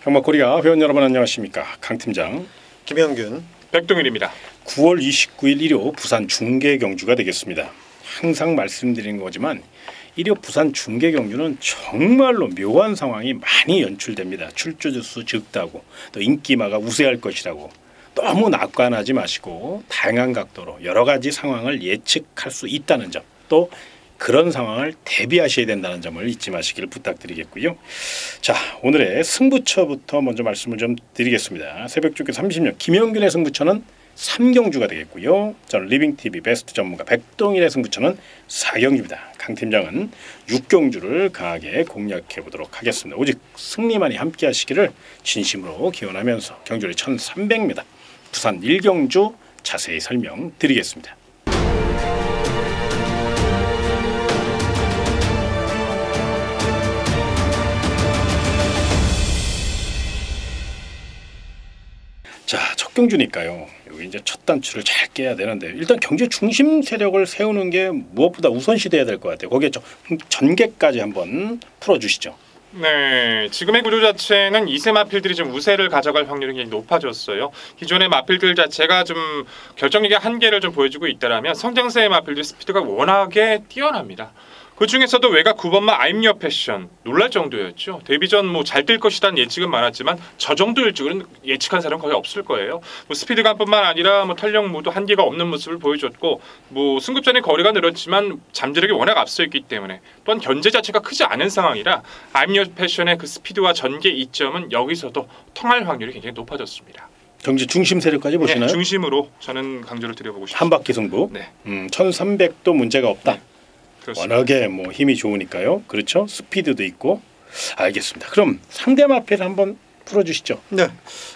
경마코리아 회원 여러분 안녕하십니까. 강팀장 김영균 백동일입니다. 9월 29일 일요 부산 중계경주가 되겠습니다. 항상 말씀드리는 거지만 일요 부산 중계경주는 정말로 묘한 상황이 많이 연출됩니다. 출조주 수 적다고 또 인기마가 우세할 것이라고 너무 낙관하지 마시고 다양한 각도로 여러 가지 상황을 예측할 수 있다는 점, 또 그런 상황을 대비하셔야 된다는 점을 잊지 마시기를 부탁드리겠고요. 자, 오늘의 승부처부터 먼저 말씀을 좀 드리겠습니다. 새벽주기 30년 김영균의 승부처는 3경주가 되겠고요. 저는 리빙TV 베스트 전문가 백동일의 승부처는 4경주입니다. 강 팀장은 6경주를 강하게 공략해 보도록 하겠습니다. 오직 승리만이 함께 하시기를 진심으로 기원하면서 경주리 1300m 부산 1경주 자세히 설명드리겠습니다. 자, 첫 경주니까요. 여기 이제 첫 단추를 잘 깨야 되는데 일단 경제 중심 세력을 세우는 게 무엇보다 우선시돼야 될 것 같아요. 거기에 전개까지 한번 풀어주시죠. 네, 지금의 구조 자체는 2세 마필들이 좀 우세를 가져갈 확률이 굉장히 높아졌어요. 기존의 마필들 자체가 좀 결정력의 한계를 좀 보여주고 있다라면 성장세의 마필들 스피드가 워낙에 뛰어납니다. 그 중에서도 외곽 9번마 I'm Your Passion 놀랄 정도였죠. 데뷔 전 뭐 잘 뛸 것이라는 예측은 많았지만 저 정도일 줄은 예측한 사람은 거의 없을 거예요. 뭐 스피드감뿐만 아니라 뭐 탄력무도 한계가 없는 모습을 보여줬고 뭐 승급전의 거리가 늘었지만 잠재력이 워낙 앞서 있기 때문에 또한 견제 자체가 크지 않은 상황이라 I'm Your Passion의 그 스피드와 전개 이점은 여기서도 통할 확률이 굉장히 높아졌습니다. 경제 중심 세력까지 보시나요? 네, 중심으로 저는 강조를 드려보고 싶습니다. 한 바퀴 승부. 네. 1300도 문제가 없다. 네. 그렇습니다. 워낙에 뭐 힘이 좋으니까요. 그렇죠. 스피드도 있고. 알겠습니다. 그럼 상대 마필 한번 풀어주시죠. 네,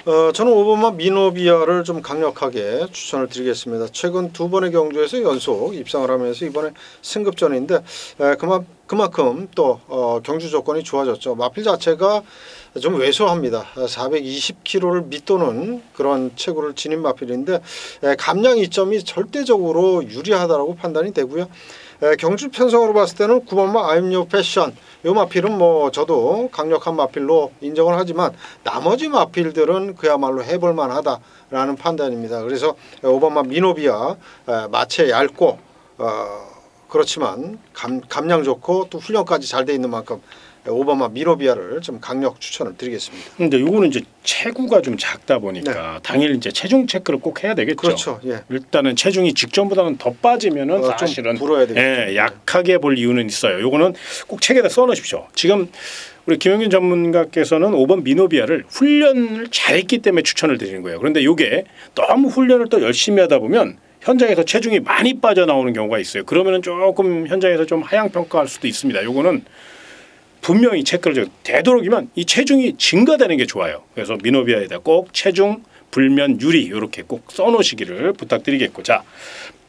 저는 5번마 미노비아를 좀 강력하게 추천을 드리겠습니다. 최근 2번의 경주에서 연속 입상을 하면서 이번에 승급전인데 그만큼 또 경주 조건이 좋아졌죠. 마필 자체가 좀 왜소합니다. 420kg를 밑도는 그런 체구를 지닌 마필인데 감량 이점이 절대적으로 유리하다고 판단이 되고요. 경주 편성으로 봤을 때는 9번마 I'm Your Passion 이 마필은 뭐 저도 강력한 마필로 인정을 하지만 나머지 마필들은 그야말로 해볼만 하다라는 판단입니다. 그래서 5번마 미노비아 마체 얇고 그렇지만 감량 좋고 또 훈련까지 잘 돼 있는 만큼 5번마 미노비아를 좀 강력 추천을 드리겠습니다. 근데 요거는 이제 체구가 좀 작다 보니까 네. 당일 이제 체중 체크를 꼭 해야 되겠죠. 그렇죠. 예. 일단은 체중이 직전보다는 더 빠지면은 사실은 좀 불어야 되겠죠. 예, 약하게 볼 이유는 있어요. 요거는 꼭 책에다 써놓으십시오. 지금 우리 김영균 전문가께서는 5번 미노비아를 훈련을 잘했기 때문에 추천을 드리는 거예요. 그런데 요게 너무 훈련을 또 열심히 하다 보면 현장에서 체중이 많이 빠져나오는 경우가 있어요. 그러면은 조금 현장에서 좀 하향 평가할 수도 있습니다. 요거는 분명히 체크를 되도록이면 이 체중이 증가되는 게 좋아요. 그래서 미노비아에다 꼭 체중, 불면, 유리 이렇게 꼭 써놓으시기를 부탁드리겠고, 자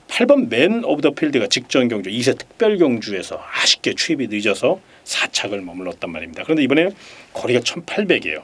8번 맨 오브 더 필드가 직전 경주 2세 특별 경주에서 아쉽게 추입이 늦어서 4착을 머물렀단 말입니다. 그런데 이번에 거리가 1800이에요.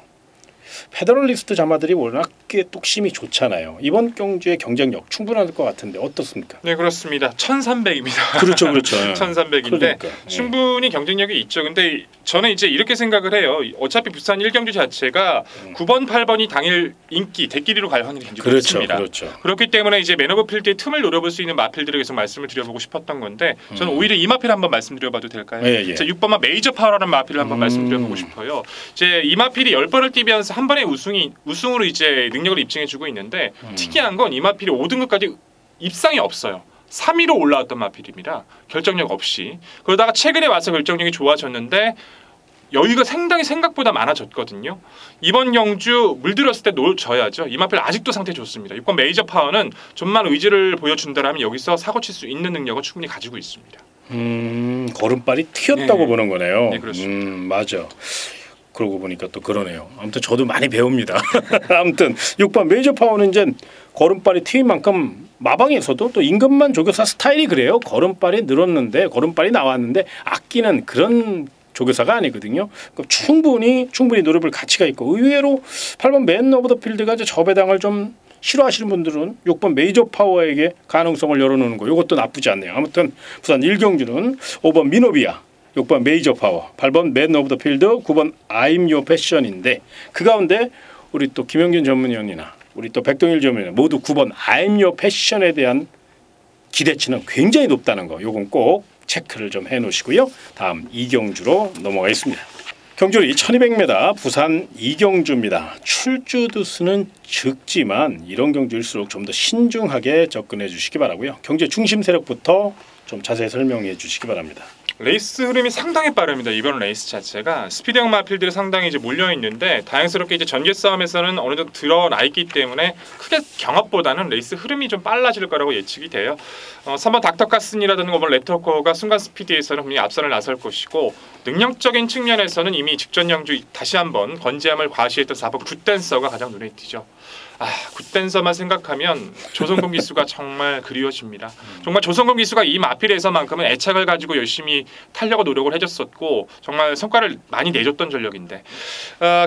페더럴리스트 자마들이 워낙에 뚝심이 좋잖아요. 이번 경주의 경쟁력 충분할 것 같은데 어떻습니까? 네, 그렇습니다. 1300입니다. 그렇죠, 그렇죠. 1300인데 그러니까. 충분히 경쟁력이 있죠. 근데 저는 이제 이렇게 생각을 해요. 어차피 부산 1경주 자체가 9번, 8번이 당일 인기 대끼리로 갈 확률이 굉장히 높습니다. 그렇죠. 그렇기 때문에 이제 맨 오브 필드의 틈을 노려볼 수 있는 마필들에 계속 말씀을 드려보고 싶었던 건데 저는 오히려 이 마필 한번 말씀드려봐도 될까요? 예. 자, 6번만 메이저 파워라는 마필을 한번 말씀드려보고 싶어요. 이제 이 마필이 10번을 뛰면서 한 번에 우승으로 이제 능력을 입증해주고 있는데 특이한 건 이 마필이 5등급까지 입상이 없어요. 3위로 올라왔던 마필입니다. 결정력 없이. 그러다가 최근에 와서 결정력이 좋아졌는데 여유가 상당히 생각보다 많아졌거든요. 이번 경주 물들었을 때 져야죠. 이 마필 아직도 상태 좋습니다. 6번 메이저 파워는 좀만 의지를 보여준다면 여기서 사고칠 수 있는 능력을 충분히 가지고 있습니다. 걸음발이 튀었다고 네. 보는 거네요. 네, 그렇습니다. 맞아. 그러고 보니까 또 그러네요. 아무튼 저도 많이 배웁니다. 아무튼 6번 메이저 파워는 이제 걸음발이 튀인 만큼 마방에서도 또 임금만 조교사 스타일이 그래요. 걸음발이 늘었는데 걸음발이 나왔는데 아끼는 그런 조교사가 아니거든요. 그럼 충분히 노려볼 가치가 있고 의외로 8번 맨 오브 더 필드가 저 배당을 좀 싫어하시는 분들은 6번 메이저 파워에게 가능성을 열어놓는 거 이것도 나쁘지 않네요. 아무튼 부산 1경주는 5번 미노비아, 6번 메이저 파워, 8번 맨 오브 더 필드, 9번 I'm Your Passion인데 그 가운데 우리 또 김영균 전문위원이나 우리 또 백동일 전문위원 모두 9번 I'm Your Passion에 대한 기대치는 굉장히 높다는 거 요건 꼭 체크를 좀 해놓으시고요. 다음 이경주로 넘어가겠습니다. 경주리 1200m 부산 이경주입니다. 출주두 수는 적지만 이런 경주일수록 좀 더 신중하게 접근해 주시기 바라고요. 경주의 중심 세력부터 좀 자세히 설명해 주시기 바랍니다. 레이스 흐름이 상당히 빠릅니다. 이번 레이스 자체가 스피드형 마필들이 상당히 이제 몰려 있는데 다행스럽게 이제 전개 싸움에서는 어느 정도 드러나 있기 때문에 크게 경합보다는 레이스 흐름이 좀 빨라질 거라고 예측이 돼요. 3번 닥터카슨이라든가 5번 레터코어가 순간 스피드에서는 분명히 앞선을 나설 것이고 능력적인 측면에서는 이미 직전 경주 다시 한번 건재함을 과시했던 4번 굿댄서가 가장 눈에 띄죠. 굿댄서만 생각하면 조성근 기수가 정말 그리워집니다. 정말 조성근 기수가 이 마필에서만큼은 애착을 가지고 열심히 타려고 노력을 해줬었고 정말 성과를 많이 내줬던 전력인데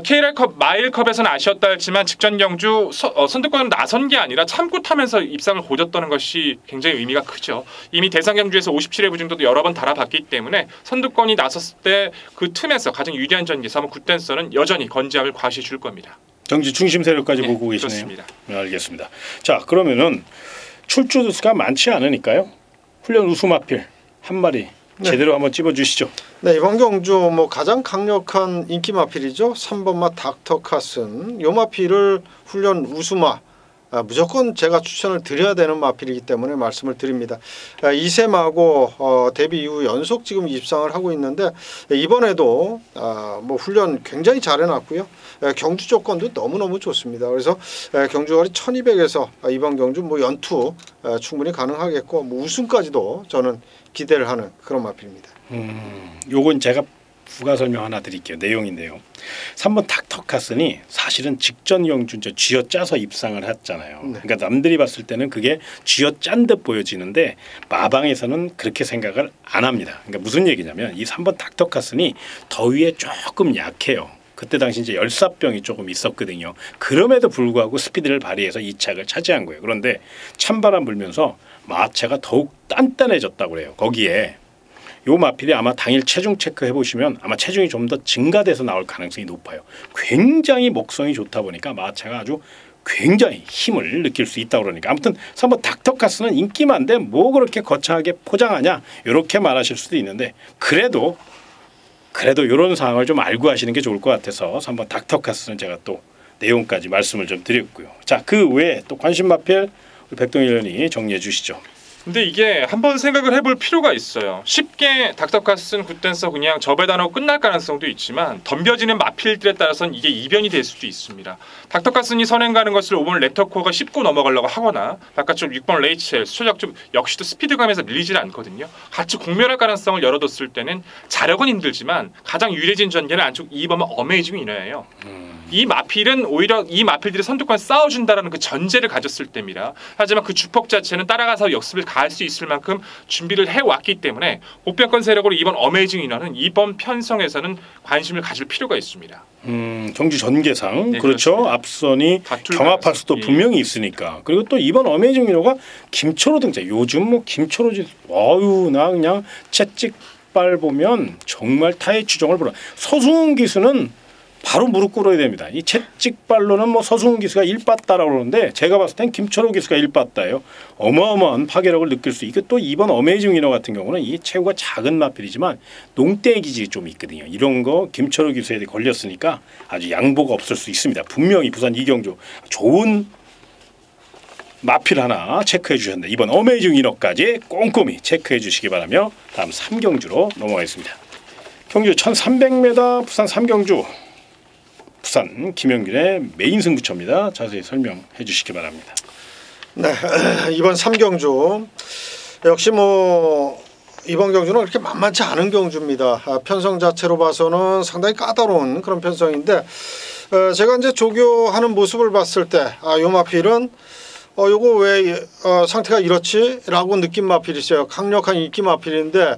KR컵 마일컵에서는 아쉬웠다 했지만 직전 경주 선두권으로 나선 게 아니라 참고 타면서 입상을 고졌다는 것이 굉장히 의미가 크죠. 이미 대상 경주에서 57회 부정도도 여러 번 달아봤기 때문에 선두권이 나섰을 때 그 틈에서 가장 유리한 전기사 한번 굿댄서는 여전히 건재함을 과시해 줄 겁니다. 경주 중심 세력까지 보고 계시네요. 그렇습니다. 네, 알겠습니다. 자 그러면은 출주 수가 많지 않으니까요. 훈련 우수마필 한 마리 제대로 한번 찝어주시죠. 네, 이번 경주 뭐 가장 강력한 인기 마필이죠. 3번마 닥터카슨. 요 마필을 훈련 우수마 무조건 제가 추천을 드려야 되는 마필이기 때문에 말씀을 드립니다. 2세마고 데뷔 이후 연속 지금 입상을 하고 있는데 이번에도 뭐 훈련 굉장히 잘 해놨고요. 경주 조건도 너무너무 좋습니다. 그래서 경주거리 1200에서 이번 경주 뭐 연투 충분히 가능하겠고 뭐 우승까지도 저는 기대를 하는 그런 마필입니다. 요건 제가 부가 설명 하나 드릴게요. 내용인데요. 3번 닥터카슨이 사실은 직전 경주 쥐어짜서 입상을 했잖아요. 네. 그러니까 남들이 봤을 때는 그게 쥐어짠 듯 보여지는데 마방에서는 그렇게 생각을 안 합니다. 그러니까 무슨 얘기냐면 이 3번 닥터카슨이 더위에 조금 약해요. 그때 당시 이제 열사병이 조금 있었거든요. 그럼에도 불구하고 스피드를 발휘해서 2착을 차지한 거예요. 그런데 찬바람 불면서 마체가 더욱 단단해졌다고 그래요. 거기에 요 마필이 아마 당일 체중 체크해 보시면 아마 체중이 좀 더 증가돼서 나올 가능성이 높아요. 굉장히 목성이 좋다 보니까 마체가 아주 굉장히 힘을 느낄 수 있다고 그러니까 아무튼 3번 닥터카스는 인기만데 뭐 그렇게 거창하게 포장하냐 이렇게 말하실 수도 있는데 그래도 이런 상황을 좀 알고 하시는 게 좋을 것 같아서 3번 닥터카스는 제가 또 내용까지 말씀을 좀 드렸고요. 자, 그 외에 또 관심 마필 우리 백동일 의원이 정리해 주시죠. 근데 이게 한번 생각을 해볼 필요가 있어요. 쉽게 닥터카슨 굿댄서 그냥 접에다 끝날 가능성도 있지만 덤벼지는 마필들에 따라서는 이게 이변이 될 수도 있습니다. 닥터카슨이 선행 가는 것을 5번 레터코어가 씹고 넘어가려고 하거나 바깥쪽 6번 레이첼 수적 좀 역시도 스피드감에서 밀리질 않거든요. 같이 공멸할 가능성을 열어뒀을 때는 자력은 힘들지만 가장 유리해진 전개는 안쪽 2번은 어메이징 위너예요. 이 마필은 오히려 이 마필들이 선두권 싸워준다라는 그 전제를 가졌을 때입니다. 하지만 그 주폭 자체는 따라가서 역습을 가할 수 있을 만큼 준비를 해왔기 때문에 보편권 세력으로 이번 어메이징 위너는 이번 편성에서는 관심을 가질 필요가 있습니다. 경주 전개상 네, 그렇죠. 그렇습니다. 앞선이 경합할 수도 분명히 있으니까. 그리고 또 이번 어메이징 위너가 김초로 등장. 요즘 뭐 김초로지 나 그냥 채찍발 보면 정말 타의 추종을 보라. 서승훈 기수는 바로 무릎 꿇어야 됩니다. 이 채찍발로는 뭐 서승훈 기수가 일빠따라고 그러는데 제가 봤을 땐 김철호 기수가 일빠따예요. 어마어마한 파괴력을 느낄 수. 이게 또 이번 어메이징 위너 같은 경우는 이 체구가 작은 마필이지만 농땡이 기질이 좀 있거든요. 이런 거 김철호 기수에 걸렸으니까 아주 양보가 없을 수 있습니다. 분명히 부산 이경주 좋은 마필 하나 체크해 주셨는데 이번 어메이징 위너까지 꼼꼼히 체크해 주시기 바라며 다음 3경주로 넘어가겠습니다. 경주 1300m 부산 3경주 부산 김영균의 메인 승부처입니다. 자세히 설명해 주시기 바랍니다. 네, 이번 3경주 역시 뭐 이번 경주는 그렇게 만만치 않은 경주입니다. 편성 자체로 봐서는 상당히 까다로운 그런 편성인데 제가 이제 조교하는 모습을 봤을 때 요 마필은 요거 왜 상태가 이렇지?라고 느낀 마필이 있어요. 강력한 인기 마필인데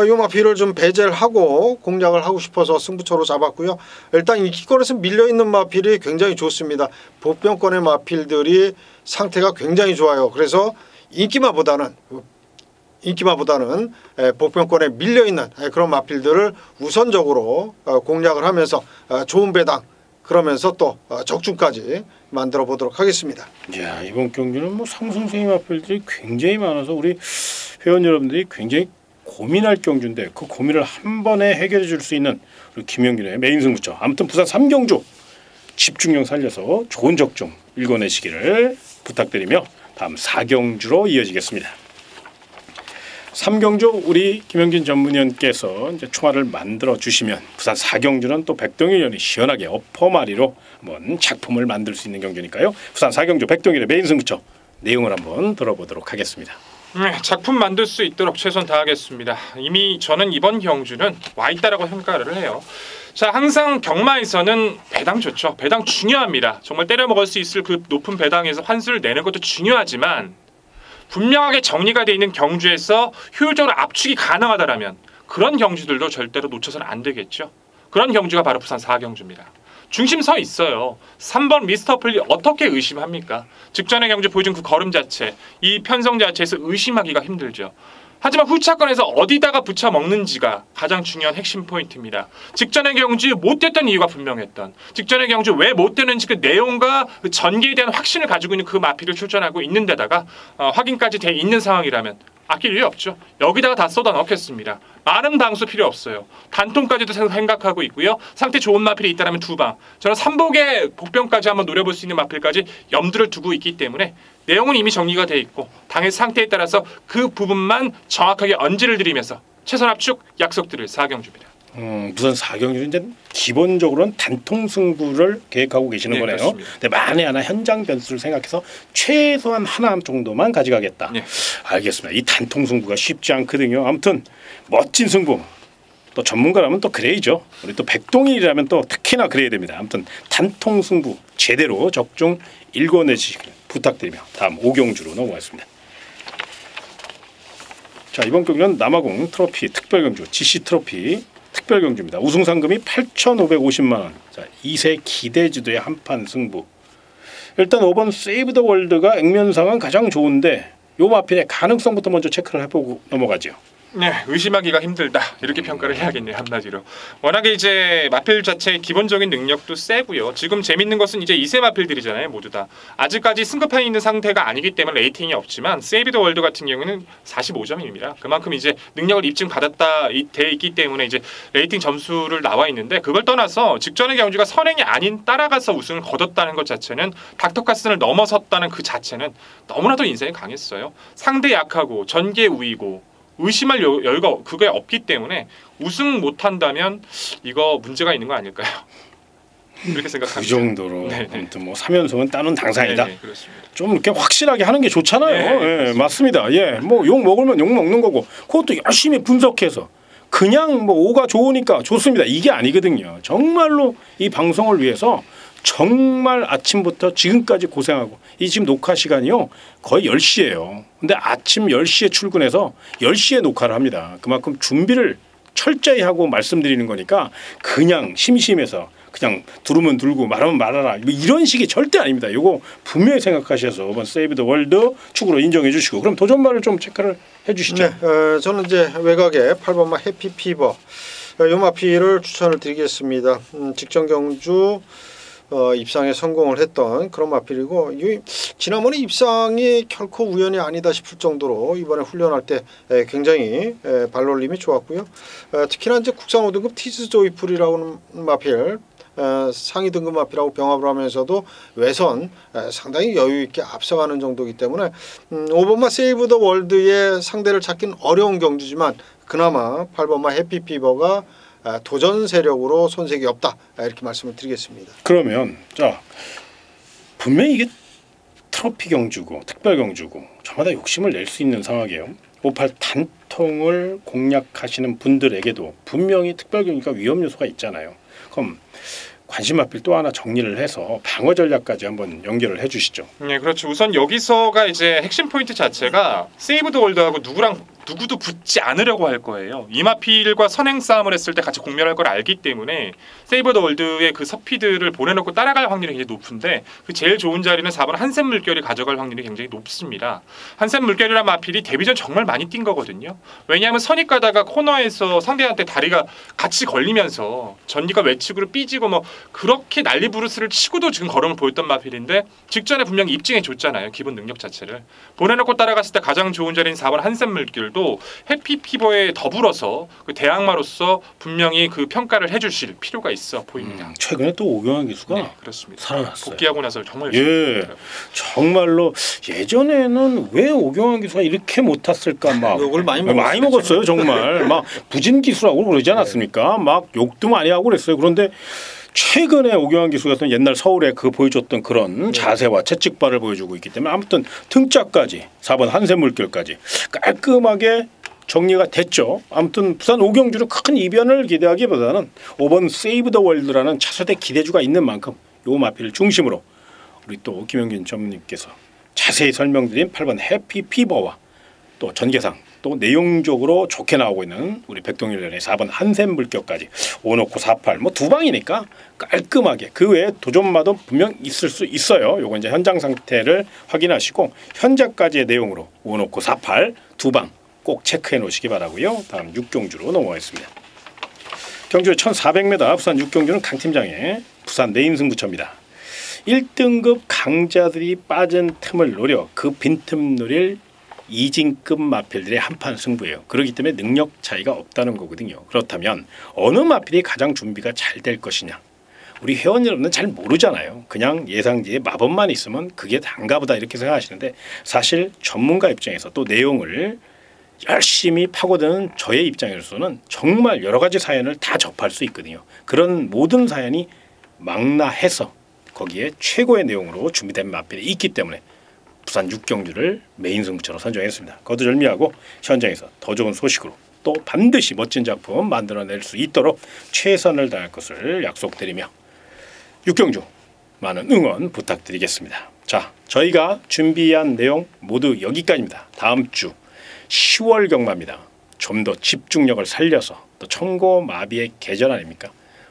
요 마필을 좀 배제를 하고 공략을 하고 싶어서 승부처로 잡았고요. 일단 인기권에서 밀려있는 마필이 굉장히 좋습니다. 보병권의 마필들이 상태가 굉장히 좋아요. 그래서 인기마보다는 복병권에 밀려있는 그런 마필들을 우선적으로 공략을 하면서 좋은 배당 그러면서 또 적중까지 만들어 보도록 하겠습니다. 야, 이번 경기는 뭐 상승세의 마필들이 굉장히 많아서 우리 회원 여러분들이 굉장히 고민할 경주인데 그 고민을 한 번에 해결해 줄 수 있는 우리 김영균의 메인 승부처. 아무튼 부산 3경주 집중력 살려서 좋은 적중 읽어내시기를 부탁드리며 다음 4경주로 이어지겠습니다. 3경주 우리 김영균 전문위원께서 이제 총알을 만들어 주시면 부산 4경주는 또 백동일 의원이 시원하게 어퍼마리로 한번 작품을 만들 수 있는 경주니까요. 부산 4경주 백동일의 메인 승부처 내용을 한번 들어보도록 하겠습니다. 작품 만들 수 있도록 최선 다하겠습니다. 이미 저는 이번 경주는 와 있다라고 평가를 해요. 자, 항상 경마에서는 배당 좋죠. 배당 중요합니다. 정말 때려 먹을 수 있을 그 높은 배당에서 환수를 내는 것도 중요하지만 분명하게 정리가 돼 있는 경주에서 효율적으로 압축이 가능하다라면 그런 경주들도 절대로 놓쳐서는 안 되겠죠. 그런 경주가 바로 부산 4경주입니다. 중심 서 있어요. 3번 미스터 플리 어떻게 의심합니까? 직전의 경주 보여준 그 걸음 자체, 이 편성 자체에서 의심하기가 힘들죠. 하지만 후차권에서 어디다가 붙여 먹는지가 가장 중요한 핵심 포인트입니다. 직전의 경주 못 됐던 이유가 분명했던, 직전의 경주 왜 못 되는지 그 내용과 그 전개에 대한 확신을 가지고 있는 그 마필을 출전하고 있는 데다가 확인까지 돼 있는 상황이라면 아낄 이유 없죠. 여기다가 다 쏟아 넣겠습니다. 많은 방수 필요 없어요. 단통까지도 생각하고 있고요. 상태 좋은 마필이 있다면 2방. 저는 3복의 복병까지 한번 노려볼 수 있는 마필까지 염두를 두고 있기 때문에 내용은 이미 정리가 돼 있고 당의 상태에 따라서 그 부분만 정확하게 언지를 들이면서 최선 압축 약속드릴 4경주입니다. 부산 4경주는 이제 기본적으로는 단통 승부를 계획하고 계시는 거네요. 그렇습니다. 근데 만에 하나 현장 변수를 생각해서 최소한 하나 정도만 가져가겠다. 네. 알겠습니다. 이 단통 승부가 쉽지 않거든요. 아무튼 멋진 승부. 또 전문가라면 또 그래야죠. 우리 또 백동일이라면 또 특히나 그래야 됩니다. 아무튼 단통 승부 제대로 적중 읽어내시길 부탁드리며 다음 5경주로 넘어가겠습니다. 자, 이번 경기는 남아공 트로피 특별경주 GC 트로피 특별경주입니다. 우승 상금이 8,550만 원. 자, 2세 기대주도의 한판 승부. 일단 5번 세이브 더 월드가 액면 상황 가장 좋은데 요 마필의 가능성부터 먼저 체크를 해보고 넘어가죠. 네, 의심하기가 힘들다 이렇게 평가를 해야겠네요. 한마디로 워낙에 이제 마필 자체의 기본적인 능력도 세고요. 지금 재밌는 것은 이제 2세 마필들이잖아요. 모두 다 아직까지 승급판에 있는 상태가 아니기 때문에 레이팅이 없지만 세이브 더 월드 같은 경우는 45점입니다. 그만큼 이제 능력을 입증받았다 돼 있기 때문에 이제 레이팅 점수를 나와 있는데 그걸 떠나서 직전의 경주가 선행이 아닌 따라가서 우승을 거뒀다는 것 자체는 닥터카슨을 넘어섰다는 그 자체는 너무나도 인상이 강했어요. 상대 약하고 전개 우위고 의심할 여유가 그게 없기 때문에 우승 못한다면 이거 문제가 있는 거 아닐까요? 그렇게 생각합니다. 그 정도로 아무튼 뭐 3연승은 따는 당상이다. 네네, 그렇습니다. 좀 이렇게 확실하게 하는 게 좋잖아요. 네, 예, 맞습니다. 예, 뭐 욕 먹으면 욕 먹는 거고 그것도 열심히 분석해서 그냥 뭐 오가 좋으니까 좋습니다. 이게 아니거든요. 정말로 이 방송을 위해서 정말 아침부터 지금까지 고생하고 이 지금 녹화 시간이요 거의 10시예요. 근데 아침 10시에 출근해서 10시에 녹화를 합니다. 그만큼 준비를 철저히 하고 말씀드리는 거니까 그냥 심심해서 그냥 두르면 들고 말하면 말아라 이런 식이 절대 아닙니다. 이거 분명히 생각하셔서 이번 세이브 더 월드 축으로 인정해 주시고 그럼 도전말을 좀 체크를 해 주시죠. 네, 저는 이제 외곽에 8번마 해피피버 요 마피를 추천을 드리겠습니다. 직전 경주 입상에 성공을 했던 그런 마필이고 지난번에 입상이 결코 우연이 아니다 싶을 정도로 이번에 훈련할 때 굉장히 발놀림이 좋았고요. 특히나 이제 국산 5등급 티즈 조이풀이라고 하는 마필 상위 등급 마필하고 병합을 하면서도 외선 상당히 여유 있게 앞서가는 정도이기 때문에 5번마 세이브 더 월드의 상대를 찾기는 어려운 경주지만 그나마 8번마 해피피버가 도전 세력으로 손색이 없다 이렇게 말씀을 드리겠습니다. 그러면 자 분명히 이게 트로피 경주고 특별 경주고 저마다 욕심을 낼 수 있는 상황이에요. 58 단통을 공략하시는 분들에게도 분명히 특별 경주가 위험 요소가 있잖아요. 그럼 관심 마필 또 하나 정리를 해서 방어 전략까지 한번 연결을 해주시죠. 네, 그렇죠. 우선 여기서가 이제 핵심 포인트 자체가 세이브 더 월드하고 누구도 붙지 않으려고 할 거예요. 이마필과 선행 싸움을 했을 때 같이 공멸할 걸 알기 때문에 세이브 더 월드의 그 서피드를 보내놓고 따라갈 확률이 굉장히 높은데 그 제일 좋은 자리는 4번 한샘 물결이 가져갈 확률이 굉장히 높습니다. 한샘 물결이란 마필이 데뷔전 정말 많이 뛴 거거든요. 왜냐하면 선입 가다가 코너에서 상대한테 다리가 같이 걸리면서 전기가 외측으로 삐지고 뭐 그렇게 난리 부르스를 치고도 지금 걸음을 보였던 마필인데 직전에 분명히 입증해 줬잖아요. 기본 능력 자체를. 보내놓고 따라갔을 때 가장 좋은 자리인 4번 한샘 물결도 해피피버에 더불어서 그 대항마로서 분명히 그 평가를 해주실 필요가 있어 보입니다. 최근에 또 오경환 기수가 네, 그렇습니다. 살아났어요. 복귀하고 나서 정말 정말로 예전에는 왜 오경환 기수가 이렇게 못 탔을까 막 욕을 많이 먹었어요. 정말 막 부진 기수라고 그러지 않았습니까? 막 욕도 많이 하고 그랬어요. 그런데 최근에 오경환 기수 같은 옛날 서울에 그 보여줬던 그런 자세와 채찍발을 보여주고 있기 때문에 아무튼 등짝까지 4번 한샘 물결까지 깔끔하게 정리가 됐죠. 아무튼 부산 오경주는 큰 이변을 기대하기보다는 5번 세이브 더 월드라는 차세대 기대주가 있는 만큼 요 마필을 중심으로 우리 또 김영균 전무님께서 자세히 설명드린 8번 해피 피버와 또 전개상 또 내용적으로 좋게 나오고 있는 우리 백동일련의 4번 한샘 물결까지 5놓고 48 뭐 두 방이니까 깔끔하게 그 외에 도전마도 분명 있을 수 있어요. 요건 이제 현장 상태를 확인하시고 현재까지의 내용으로 5놓고 48 두 방 꼭 체크해 놓으시기 바라고요. 다음 6경주로 넘어가겠습니다. 경주 1400m 부산 6경주는 강팀장의 부산 내인 승부처입니다. 1등급 강자들이 빠진 틈을 노려 그 빈틈 노릴 2진급 마필들의 한판 승부예요. 그렇기 때문에 능력 차이가 없다는 거거든요. 그렇다면 어느 마필이 가장 준비가 잘 될 것이냐. 우리 회원 여러분은 잘 모르잖아요. 그냥 예상지에 마법만 있으면 그게 단가 보다 이렇게 생각하시는데 사실 전문가 입장에서 또 내용을 열심히 파고드는 저의 입장에서는 정말 여러 가지 사연을 다 접할 수 있거든요. 그런 모든 사연이 망라해서 거기에 최고의 내용으로 준비된 마필이 있기 때문에 부산 6경주를 메인 승부처로 선정했습니다. 거두절미하고 현장에서 더 좋은 소식으로 또 반드시 멋진 작품 만들어낼 수 있도록 최선을 다할 것을 약속드리며 6경주 많은 응원 부탁드리겠습니다. 자, 저희가 준비한 내용 모두 여기까지입니다. 다음 주 10월 경마입니다. 좀 더 집중력을 살려서 또 청고마비의 계절 아닙니까?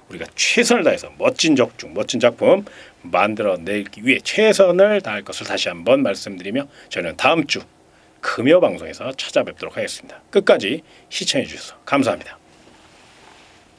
우리가 최선을 다해서 멋진 적중, 멋진 작품 만들어내기 위해 최선을 다할 것을 다시 한번 말씀드리며 저는 다음 주 금요 방송에서 찾아뵙도록 하겠습니다. 끝까지 시청해 주셔서 감사합니다.